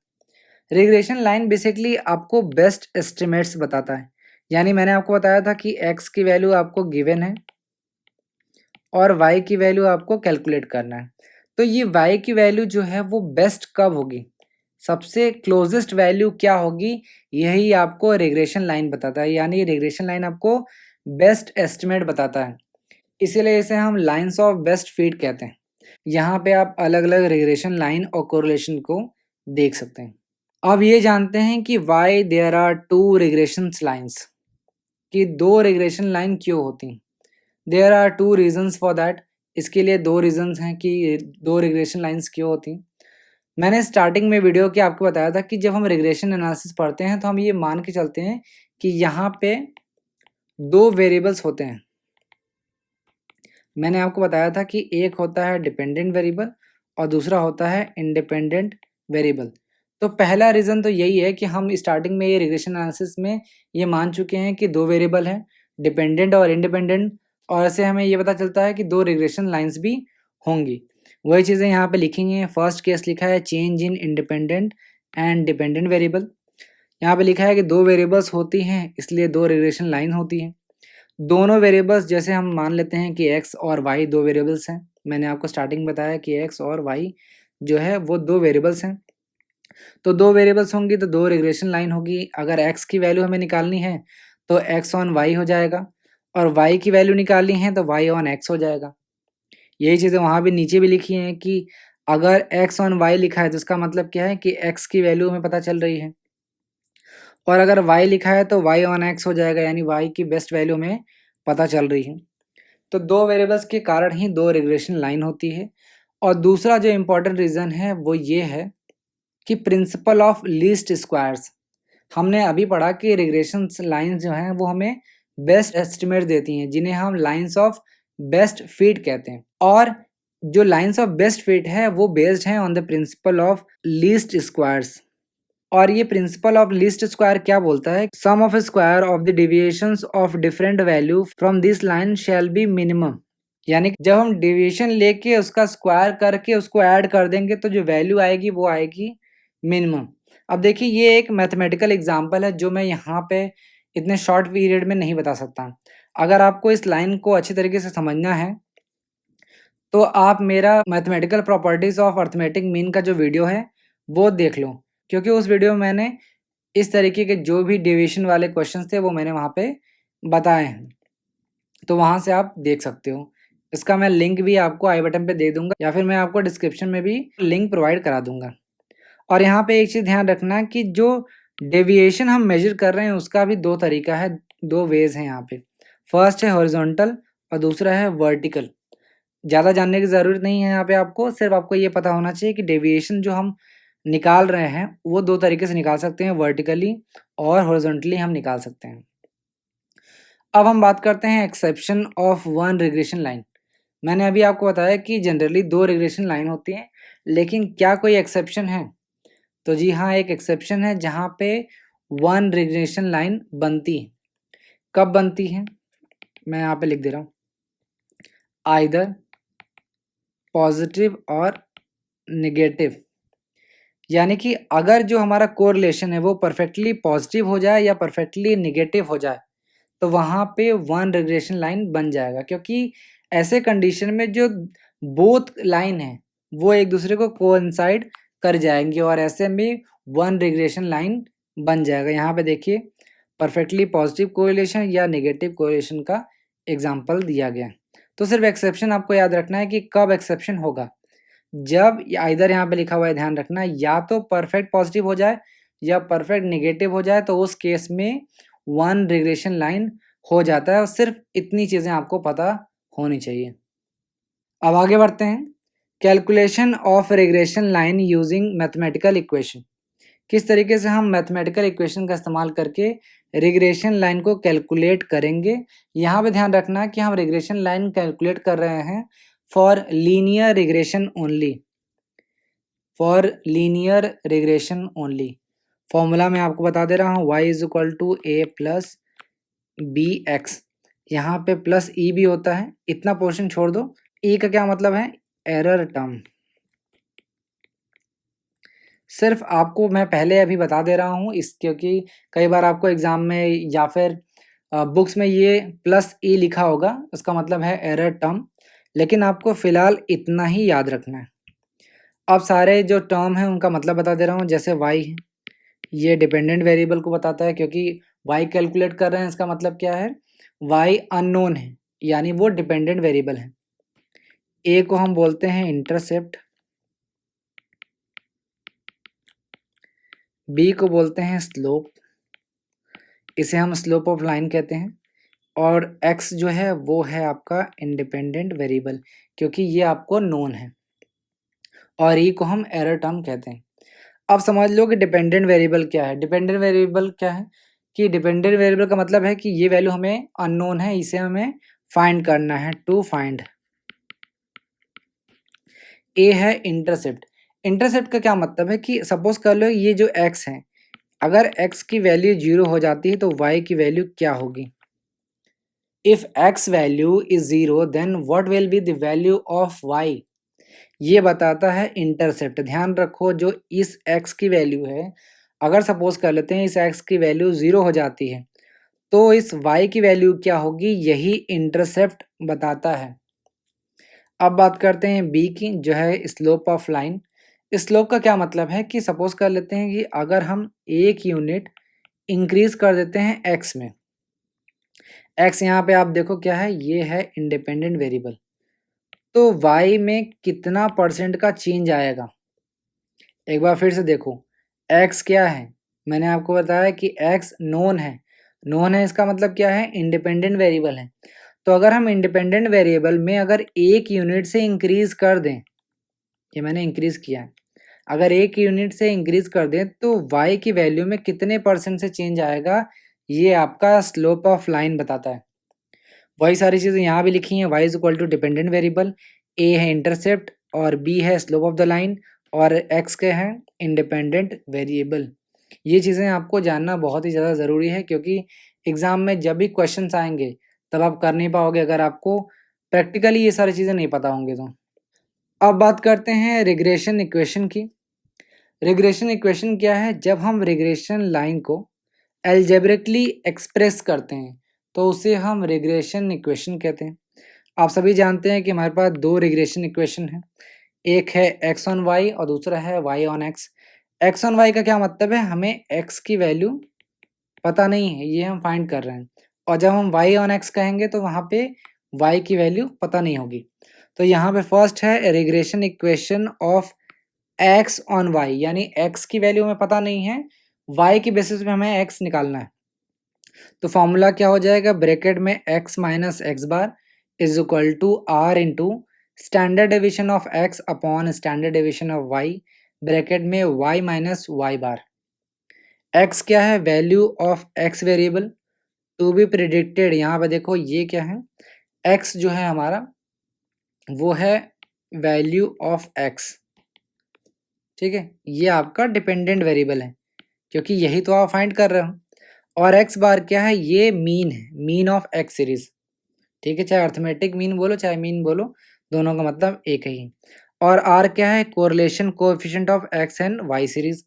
रिग्रेशन लाइन बेसिकली आपको बेस्ट एस्टिमेट्स बताता है, यानी मैंने आपको बताया था कि x की वैल्यू आपको गिवन है और y की वैल्यू आपको कैलकुलेट करना है। तो ये y की वैल्यू जो है वो बेस्ट कब होगी, सबसे क्लोजेस्ट वैल्यू क्या होगी, यही आपको रिग्रेशन लाइन बताता है, यानी रिग्रेशन लाइन आपको बेस्ट एस्टिमेट बताता है, इसीलिए इसे हम लाइन्स ऑफ बेस्ट फिट कहते हैं। यहाँ पे आप अलग अलग रिग्रेशन लाइन और कोरिलेशन को देख सकते हैं। अब ये जानते हैं कि why there are two regression lines, कि दो रिग्रेशन लाइन क्यों होती हैं। There are two reasons for that, इसके लिए दो रीजन्स हैं कि दो रिग्रेशन लाइन्स क्यों होती हैं। मैंने स्टार्टिंग में वीडियो के आपको बताया था कि जब हम रिग्रेशन एनालिसिस पढ़ते हैं तो हम ये मान के चलते हैं कि यहाँ पे दो वेरिएबल्स होते हैं। मैंने आपको बताया था कि एक होता है डिपेंडेंट वेरिएबल और दूसरा होता है इंडिपेंडेंट वेरिएबल। तो पहला रीज़न तो यही है कि हम स्टार्टिंग में ये रिग्रेशन एनालिसिस में ये मान चुके हैं कि दो वेरिएबल हैं, डिपेंडेंट और इंडिपेंडेंट, और ऐसे हमें ये पता चलता है कि दो रिग्रेशन लाइंस भी होंगी। वही चीज़ें यहाँ पे लिखी हैं। फर्स्ट केस लिखा है change in independent and dependent variable. यहाँ पे लिखा है कि दो वेरिएबल्स होती हैं इसलिए दो रिग्रेशन लाइन होती हैं। दोनों वेरिएबल्स, जैसे हम मान लेते हैं कि x और y दो वेरिएबल्स हैं, मैंने आपको स्टार्टिंग बताया कि x और y जो है वो दो वेरिएबल्स हैं। तो दो वेरिएबल्स होंगी तो दो रिग्रेशन लाइन होगी। अगर x की वैल्यू हमें निकालनी है तो x ऑन y हो जाएगा, और y की वैल्यू निकालनी है तो y ऑन x हो जाएगा। यही चीज़ें वहाँ भी नीचे भी लिखी हैं कि अगर x ऑन y लिखा है तो इसका मतलब क्या है कि x की वैल्यू हमें पता चल रही है, और अगर y लिखा है तो y ऑन x हो जाएगा, यानी y की बेस्ट वैल्यू हमें पता चल रही है। तो दो वेरिएबल्स के कारण ही दो रिग्रेशन लाइन होती है। और दूसरा जो इम्पोर्टेंट रीज़न है वो ये है कि प्रिंसिपल ऑफ लीस्ट स्क्वायर्स। हमने अभी पढ़ा कि रिग्रेशन लाइंस जो हैं वो हमें बेस्ट एस्टिमेट देती हैं, जिन्हें हम लाइंस ऑफ बेस्ट फिट कहते हैं। और जो लाइंस ऑफ बेस्ट फिट है वो बेस्ड हैं on the principle of least squares. और ये प्रिंसिपल ऑफ लीस्ट स्क्वायर क्या बोलता है, sum of square of the deviations of different value from this line shall be minimum. यानी जब हम डेविएशन लेके उसका स्क्वायर करके उसको ऐड कर देंगे तो जो वैल्यू आएगी वो आएगी मिनिमम। अब देखिए ये एक मैथमेटिकल एग्जांपल है जो मैं यहाँ पे इतने शॉर्ट पीरियड में नहीं बता सकता। अगर आपको इस लाइन को अच्छी तरीके से समझना है तो आप मेरा mathematical properties of arithmetic mean का जो वीडियो है वो देख लो, क्योंकि उस वीडियो में मैंने इस तरीके के जो भी डेविएशन वाले क्वेश्चंस थे वो मैंने वहाँ पे बताए हैं, तो वहाँ से आप देख सकते हो। इसका मैं लिंक भी आपको आई बटन पे दे दूंगा या फिर मैं आपको डिस्क्रिप्शन में भी लिंक प्रोवाइड करा दूंगा। और यहाँ पे एक चीज़ ध्यान रखना कि जो डेविएशन हम मेजर कर रहे हैं उसका भी दो तरीका है, दो वेज हैं यहाँ पे। फर्स्ट है हॉरिजॉन्टल और दूसरा है वर्टिकल। ज़्यादा जानने की ज़रूरत नहीं है यहाँ पे आपको, सिर्फ आपको ये पता होना चाहिए कि डेविएशन जो हम निकाल रहे हैं वो दो तरीके से निकाल सकते हैं, वर्टिकली और हॉरिजॉन्टली हम निकाल सकते हैं। अब हम बात करते हैं exception of one regression line. मैंने अभी आपको बताया कि जनरली दो रिग्रेशन लाइन होती हैं, लेकिन क्या कोई एक्सेप्शन है? तो जी हाँ, एक एक्सेप्शन है जहाँ पे वन रिग्रेशन लाइन बनती है। कब बनती है? मैं यहाँ पे लिख दे रहा हूँ, आइदर पॉजिटिव और नेगेटिव। यानी कि अगर जो हमारा कोरिलेशन है वो परफेक्टली पॉजिटिव हो जाए या परफेक्टली नेगेटिव हो जाए तो वहाँ पे वन रिग्रेशन लाइन बन जाएगा, क्योंकि ऐसे कंडीशन में जो बोथ लाइन है वो एक दूसरे को कोइंसाइड कर जाएंगे और ऐसे में वन रिग्रेशन लाइन बन जाएगा। यहाँ पे देखिए परफेक्टली पॉजिटिव कोरिलेशन या नेगेटिव कोरिलेशन का एग्जांपल दिया गया। तो सिर्फ एक्सेप्शन आपको याद रखना है कि कब एक्सेप्शन होगा, जब इधर यहाँ पे लिखा हुआ है, ध्यान रखना, या तो परफेक्ट पॉजिटिव हो जाए या परफेक्ट नेगेटिव हो जाए, तो उस केस में वन रिग्रेशन लाइन हो जाता है। और सिर्फ इतनी चीज़ें आपको पता होनी चाहिए। अब आगे बढ़ते हैं, calculation of regression line using mathematical equation. किस तरीके से हम मैथमेटिकल इक्वेशन का इस्तेमाल करके रिग्रेशन लाइन को कैलकुलेट करेंगे। यहाँ पे ध्यान रखना कि हम रिग्रेशन लाइन कैलकुलेट कर रहे हैं for linear regression only, for linear regression only. Formula मैं आपको बता दे रहा हूँ, y is equal to A plus B X. यहाँ पे प्लस ई भी होता है, इतना पोर्शन छोड़ दो। ई का क्या मतलब है? Error term. सिर्फ आपको मैं पहले अभी बता दे रहा हूँ इस, क्योंकि कई बार आपको एग्जाम में या फिर बुक्स में ये प्लस ई लिखा होगा, उसका मतलब है एरर टर्म, लेकिन आपको फिलहाल इतना ही याद रखना है। अब सारे जो टर्म हैं उनका मतलब बता दे रहा हूँ। जैसे y है, ये डिपेंडेंट वेरिएबल को बताता है, क्योंकि y कैलकुलेट कर रहे हैं, इसका मतलब क्या है? y अननोन है, यानी वो डिपेंडेंट वेरिएबल है। a को हम बोलते हैं इंटरसेप्ट, b को बोलते हैं स्लोप, इसे हम स्लोप ऑफ लाइन कहते हैं, और x जो है वो है आपका इंडिपेंडेंट वेरिएबल, क्योंकि ये आपको नोन है, और e को हम एरर टर्म कहते हैं। अब समझ लो कि डिपेंडेंट वेरिएबल क्या है। डिपेंडेंट वेरिएबल क्या है कि डिपेंडेंट वेरिएबल का मतलब है कि ये वैल्यू हमें अननोन है, इसे हमें फाइंड करना है। टू फाइंड ए है इंटरसेप्ट। इंटरसेप्ट का क्या मतलब है कि सपोज कर लो ये जो x है, अगर x की वैल्यू 0 हो जाती है तो y की वैल्यू क्या होगी? If x value is 0 then what will be the value of y? ये बताता है इंटरसेप्ट। ध्यान रखो, जो इस x की वैल्यू है, अगर सपोज कर लेते हैं इस x की वैल्यू 0 हो जाती है तो इस y की वैल्यू क्या होगी, यही इंटरसेप्ट बताता है। अब बात करते हैं b की, जो है स्लोप ऑफ लाइन। स्लोप का क्या मतलब है कि सपोज कर लेते हैं कि अगर हम एक यूनिट इंक्रीज कर देते हैं x में, x यहाँ पे आप देखो क्या है, ये है इंडिपेंडेंट वेरिएबल, तो y में कितना परसेंट का चेंज आएगा? एक बार फिर से देखो, x क्या है? मैंने आपको बताया कि x नोन है। नोन है इसका मतलब क्या है? इंडिपेंडेंट वेरिएबल है। तो अगर हम इंडिपेंडेंट वेरिएबल में अगर एक यूनिट से इंक्रीज कर दें, ये मैंने इंक्रीज किया है, अगर एक यूनिट से इंक्रीज कर दें तो y की वैल्यू में कितने परसेंट से चेंज आएगा, ये आपका स्लोप ऑफ लाइन बताता है। वही सारी चीज़ें यहाँ भी लिखी हैं। y is equal to dependent variable, a है इंटरसेप्ट और b है स्लोप ऑफ द लाइन और x के हैं इंडिपेंडेंट वेरिएबल। ये चीज़ें आपको जानना बहुत ही ज़्यादा ज़रूरी है, क्योंकि एग्ज़ाम में जब भी क्वेश्चंस आएँगे तब आप कर नहीं पाओगे अगर आपको प्रैक्टिकली ये सारी चीज़ें नहीं पता होंगी तो। अब बात करते हैं रिग्रेशन इक्वेशन की। रिग्रेशन इक्वेशन क्या है? जब हम रिग्रेशन लाइन को अलजेब्रिकली एक्सप्रेस करते हैं तो उसे हम रिग्रेशन इक्वेशन कहते हैं। आप सभी जानते हैं कि हमारे पास 2 रिग्रेशन इक्वेशन हैं। एक है x ऑन y और दूसरा है y on x। x on y का क्या मतलब है? हमें x की वैल्यू पता नहीं है, ये हम फाइंड कर रहे हैं। और जब हम y ऑन x कहेंगे तो वहाँ पे y की वैल्यू पता नहीं होगी। तो यहाँ पे फर्स्ट है regression equation of x on y, यानी x की वैल्यू हमें पता नहीं है, y की बेसिस पे हमें x निकालना है। तो फॉर्मूला क्या हो जाएगा? ब्रैकेट में x minus X bar is equal to R into standard deviation of x upon standard deviation of y, bracket में y minus Y bar. x क्या है? Value of x variable to be predicted. यहाँ पे देखो ये क्या है? x जो है हमारा वो है वैल्यू ऑफ x, ठीक है? ये आपका डिपेंडेंट वेरिएबल है क्योंकि यही तो आप फाइंड कर रहे हो। और x बार क्या है? ये मीन है, मीन ऑफ x सीरीज, ठीक है? चाहे अर्थमेटिक मीन बोलो चाहे मीन बोलो, दोनों का मतलब एक ही। और r क्या है? Correlation coefficient of x and y series.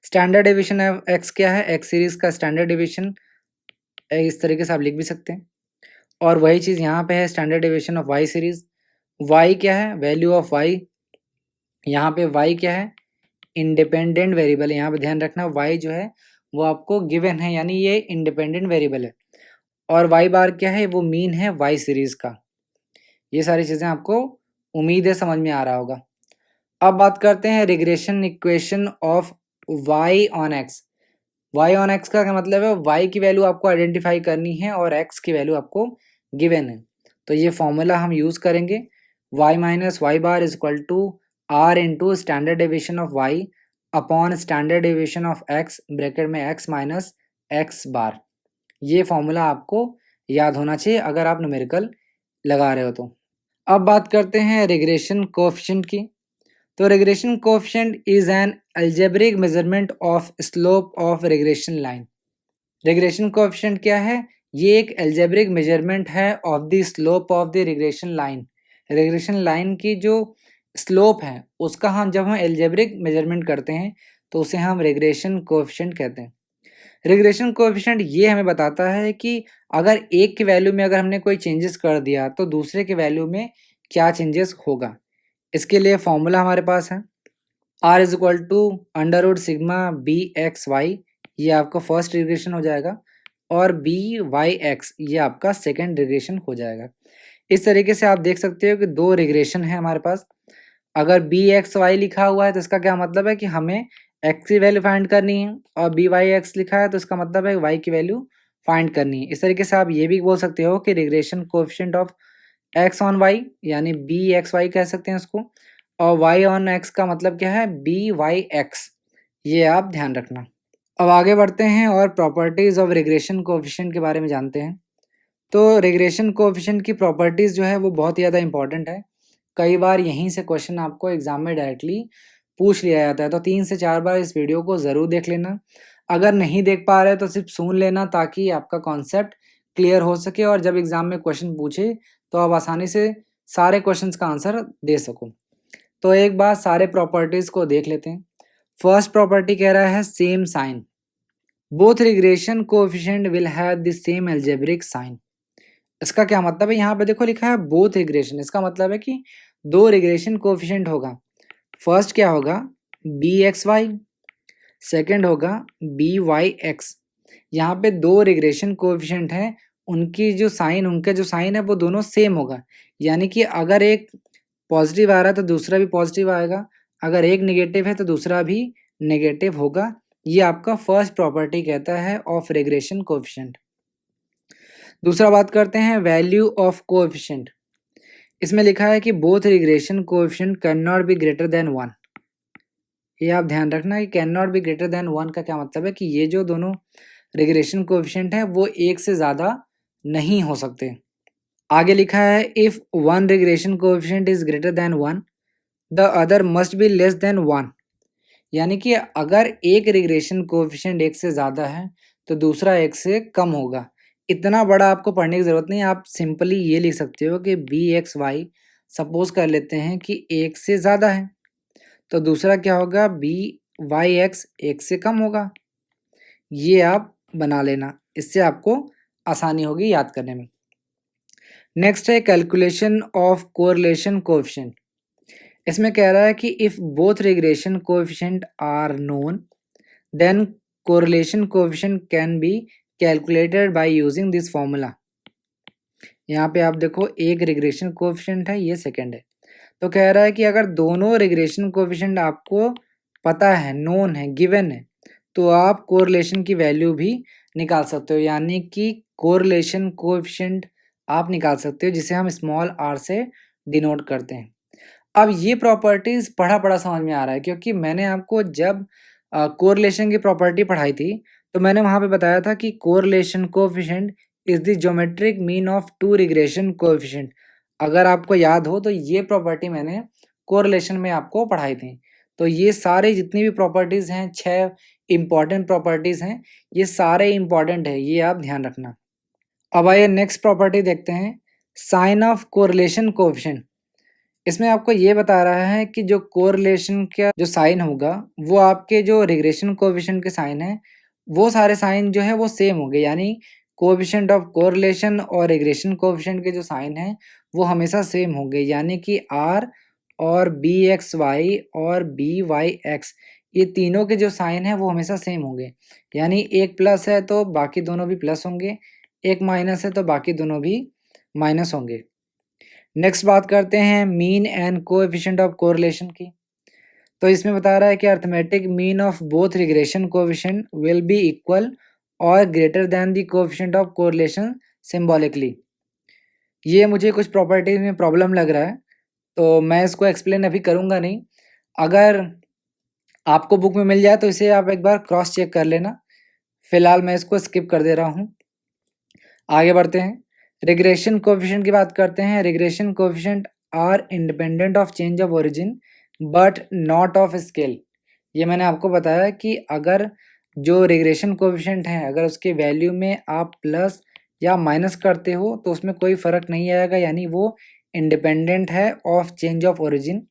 Standard deviation of x क्या है? x सीरीज का स्टैंडर्ड डेविएशन, इस तरीके से आप लिख भी सकते हैं। और वही चीज़ यहाँ पे है, standard deviation of y series. y क्या है? Value of y। यहाँ पे y क्या है? इंडिपेंडेंट वेरिएबल है। यहाँ पे ध्यान रखना y जो है वो आपको गिवन है, यानी ये इंडिपेंडेंट वेरिएबल है। और y बार क्या है? वो मीन है y सीरीज का। ये सारी चीज़ें आपको उम्मीद है समझ में आ रहा होगा। अब बात करते हैं regression equation of y on x। y on x का क्या मतलब है? y की वैल्यू आपको आइडेंटिफाई करनी है और x की वैल्यू आपको गिवन है। तो ये फॉर्मूला हम यूज़ करेंगे, y minus Y bar is equal to R into standard deviation of y upon standard deviation of x, bracket में x माइनस एक्स बार। ये फॉर्मूला आपको याद होना चाहिए अगर आप न्यूमेरिकल लगा रहे हो तो। अब बात करते हैं रिग्रेशन कोएफिशिएंट की। तो regression coefficient is an algebraic measurement of slope of regression line. Regression coefficient क्या है? ये एक अलजेब्रिक मेजरमेंट है of the slope of the regression line. Regression line की जो स्लोप है उसका हम जब हम अलजेब्रिक मेजरमेंट करते हैं तो उसे हम रिग्रेशन कोएफिशिएंट कहते हैं। रिग्रेशन कोएफिशिएंट ये हमें बताता है कि अगर एक की वैल्यू में अगर हमने कोई चेंजेस कर दिया तो दूसरे के वैल्यू में क्या चेंजेस होगा। इसके लिए फॉर्मूला हमारे पास है, R is equal to under root sigma B X Y, ये आपका फर्स्ट रिग्रेशन हो जाएगा, और बी वाई एक्स ये आपका सेकेंड रिग्रेशन हो जाएगा। इस तरीके से आप देख सकते हो कि 2 रिग्रेशन है हमारे पास। अगर बी एक्स वाई लिखा हुआ है तो इसका क्या मतलब है कि हमें एक्स की वैल्यू फाइंड करनी है, और बी वाई एक्स लिखा है तो इसका मतलब है वाई की वैल्यू फाइंड करनी है। इस तरीके से आप ये भी बोल सकते हो कि regression coefficient of X on Y, यानी बी एक्स वाई कह सकते हैं इसको, और वाई ऑन एक्स का मतलब क्या है? B Y X. ये आप ध्यान रखना। अब आगे बढ़ते हैं और प्रॉपर्टीज ऑफ रिग्रेशन कोएफिशिएंट के बारे में जानते हैं। तो रिग्रेशन कोएफिशिएंट की प्रॉपर्टीज जो है वो बहुत ही ज़्यादा इंपॉर्टेंट है। कई बार यहीं से क्वेश्चन आपको एग्जाम में डायरेक्टली पूछ लिया जाता है, तो 3 से 4 बार इस वीडियो को ज़रूर देख लेना। अगर नहीं देख पा रहे तो सिर्फ सुन लेना ताकि आपका कॉन्सेप्ट क्लियर हो सके और जब एग्जाम में क्वेश्चन पूछे तो आप आसानी से सारे क्वेश्चंस का आंसर दे सको। तो एक बार सारे प्रॉपर्टीज को देख लेते हैं। फर्स्ट प्रॉपर्टी कह रहा है same sign, both regression coefficient will have the same algebraic sign. इसका क्या मतलब है? यहाँ पे देखो लिखा है बोथ रिग्रेशन, इसका मतलब है कि 2 रिग्रेशन कोएफिशिएंट होगा। फर्स्ट क्या होगा? बी एक्स वाई, सेकेंड होगा बी वाई एक्स। यहाँ पे 2 रिग्रेशन कोएफिशिएंट हैं, उनकी जो साइन उनका जो साइन है वो दोनों सेम होगा, यानी कि अगर एक पॉजिटिव आ रहा है तो दूसरा भी पॉजिटिव आएगा, अगर एक नेगेटिव है तो दूसरा भी नेगेटिव होगा। ये आपका फर्स्ट प्रॉपर्टी कहता है ऑफ रिग्रेशन कोएफिशिएंट। दूसरा बात करते हैं वैल्यू ऑफ कोएफिशिएंट। इसमें लिखा है कि both regression coefficient can not be greater than 1। ये आप ध्यान रखना कि can not be greater than 1 का क्या मतलब है कि ये जो दोनों रिग्रेशन कोएफिशिएंट है वो एक से ज़्यादा नहीं हो सकते। आगे लिखा है if one regression coefficient is greater than 1 the other must be less than 1। यानी कि अगर एक रिग्रेशन कोएफिशिएंट 1 से ज़्यादा है तो दूसरा 1 से कम होगा। इतना बड़ा आपको पढ़ने की ज़रूरत नहीं है, आप सिंपली ये लिख सकते हो कि bxy सपोज़ कर लेते हैं कि 1 से ज़्यादा है, तो दूसरा क्या होगा byx 1 से कम होगा। ये आप बना लेना, इससे आपको आसानी होगी याद करने में। नेक्स्ट है कैलकुलेशन ऑफ कोरिलेशन कोएफिशिएंट। इसमें कह रहा है कि if both regression coefficient are known then correlation coefficient can be calculated by using this formula. यहाँ पे आप देखो एक रिग्रेशन कोएफिशिएंट है, ये सेकंड है। तो कह रहा है कि अगर दोनों रिग्रेशन कोएफिशिएंट आपको पता है, नोन है, गिवन है, तो आप कोरिलेशन की वैल्यू भी निकाल सकते हो, यानी कि कोरिलेशन कोएफिशिएंट आप निकाल सकते हो जिसे हम स्मॉल r से डिनोट करते हैं। अब ये प्रॉपर्टीज़ पढ़ा समझ में आ रहा है, क्योंकि मैंने आपको जब कोरिलेशन की प्रॉपर्टी पढ़ाई थी तो मैंने वहाँ पे बताया था कि correlation coefficient is the geometric mean of two regression coefficient. अगर आपको याद हो तो ये प्रॉपर्टी मैंने कोरिलेशन में आपको पढ़ाई थी। तो ये सारे जितनी भी प्रॉपर्टीज़ हैं, 6 इम्पॉर्टेंट प्रॉपर्टीज़ हैं, ये सारे इम्पॉर्टेंट है, ये आप ध्यान रखना। अब आइए नेक्स्ट प्रॉपर्टी देखते हैं, साइन ऑफ कोरिलेशन कोएफिशिएंट। इसमें आपको ये बता रहा है कि जो कोरिलेशन का जो साइन होगा वो आपके जो रिग्रेशन कोएफिशिएंट के साइन है वो सारे साइन जो है वो सेम होंगे, यानी कोएफिशिएंट ऑफ कोरिलेशन और रिग्रेशन कोएफिशिएंट के जो साइन हैं वो हमेशा सेम होंगे, यानी कि r और bxy और byx ये तीनों के जो साइन है वो हमेशा सेम होंगे। यानी एक प्लस है तो बाकी दोनों भी प्लस होंगे, एक माइनस है तो बाकी दोनों भी माइनस होंगे। नेक्स्ट बात करते हैं mean and coefficient of correlation की। तो इसमें बता रहा है कि arithmetic mean of both regression coefficient will be equal और greater than the coefficient of correlation symbolically. ये मुझे कुछ प्रॉपर्टीज में प्रॉब्लम लग रहा है, तो मैं इसको एक्सप्लेन अभी करूँगा नहीं। अगर आपको बुक में मिल जाए तो इसे आप एक बार क्रॉस चेक कर लेना। फिलहाल मैं इसको स्किप कर दे रहा हूँ। आगे बढ़ते हैं, रिग्रेशन कोएफिशिएंट की बात करते हैं। Regression coefficient are independent of change of origin but not of scale. ये मैंने आपको बताया कि अगर जो रिग्रेशन कोएफिशिएंट है अगर उसके वैल्यू में आप प्लस या माइनस करते हो तो उसमें कोई फ़र्क नहीं आएगा, यानी वो इंडिपेंडेंट है of change of origin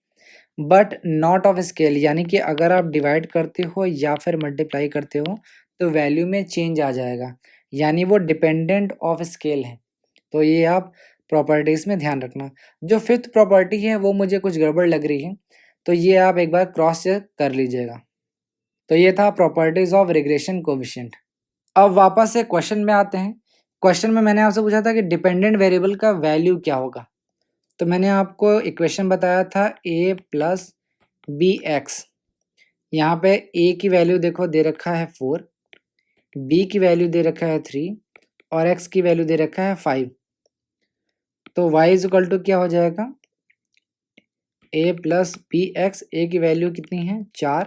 but not of scale, यानी कि अगर आप डिवाइड करते हो या फिर मल्टीप्लाई करते हो तो वैल्यू में चेंज आ जाएगा, यानी वो डिपेंडेंट ऑफ स्केल है। तो ये आप प्रॉपर्टीज़ में ध्यान रखना। जो फिफ्थ प्रॉपर्टी है वो मुझे कुछ गड़बड़ लग रही है, तो ये आप एक बार क्रॉस चेक कर लीजिएगा। तो ये था प्रॉपर्टीज़ ऑफ रिग्रेशन कोएफिशिएंट। अब वापस से क्वेश्चन में आते हैं। क्वेश्चन में मैंने आपसे पूछा था कि डिपेंडेंट वेरिएबल का वैल्यू क्या होगा। तो मैंने आपको इक्वेशन बताया था a प्लस बी एक्स। यहाँ पे a की वैल्यू देखो दे रखा है 4, b की वैल्यू दे रखा है 3 और x की वैल्यू दे रखा है 5। तो y इज इक्वल टू क्या हो जाएगा, a प्लस बी एक्स। ए की वैल्यू कितनी है 4,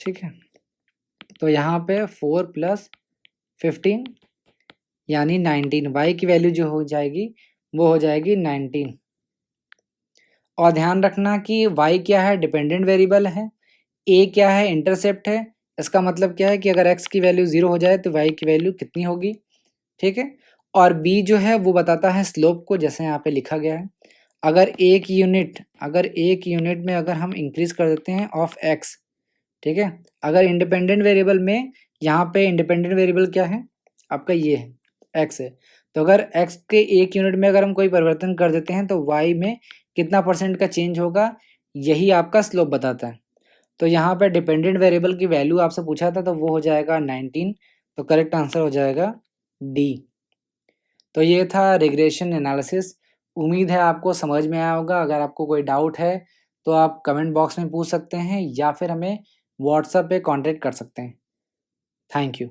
ठीक है। तो यहाँ पे 4 प्लस 15 यानी 19। y की वैल्यू जो हो जाएगी वो हो जाएगी 19। और ध्यान रखना कि y क्या है, डिपेंडेंट वेरिएबल है, a क्या है, इंटरसेप्ट है। इसका मतलब क्या है कि अगर x की वैल्यू 0 हो जाए तो y की वैल्यू कितनी होगी, ठीक है। और b जो है वो बताता है स्लोप को, जैसे यहाँ पे लिखा गया है। अगर एक यूनिट में अगर हम इंक्रीज कर देते हैं ऑफ x, ठीक है। अगर इंडिपेंडेंट वेरिएबल में यहाँ पे इंडिपेंडेंट वेरिएबल क्या है आपका, ये है x है। तो अगर x के एक यूनिट में अगर हम कोई परिवर्तन कर देते हैं तो y में कितना % का चेंज होगा, यही आपका स्लोप बताता है। तो यहाँ पे डिपेंडेंट वेरिएबल की वैल्यू आपसे पूछा था तो वो हो जाएगा 19। तो करेक्ट आंसर हो जाएगा डी। तो ये था रिग्रेशन एनालिसिस। उम्मीद है आपको समझ में आया होगा। अगर आपको कोई डाउट है तो आप कमेंट बॉक्स में पूछ सकते हैं या फिर हमें व्हाट्सएप पे कांटेक्ट कर सकते हैं। Thank you.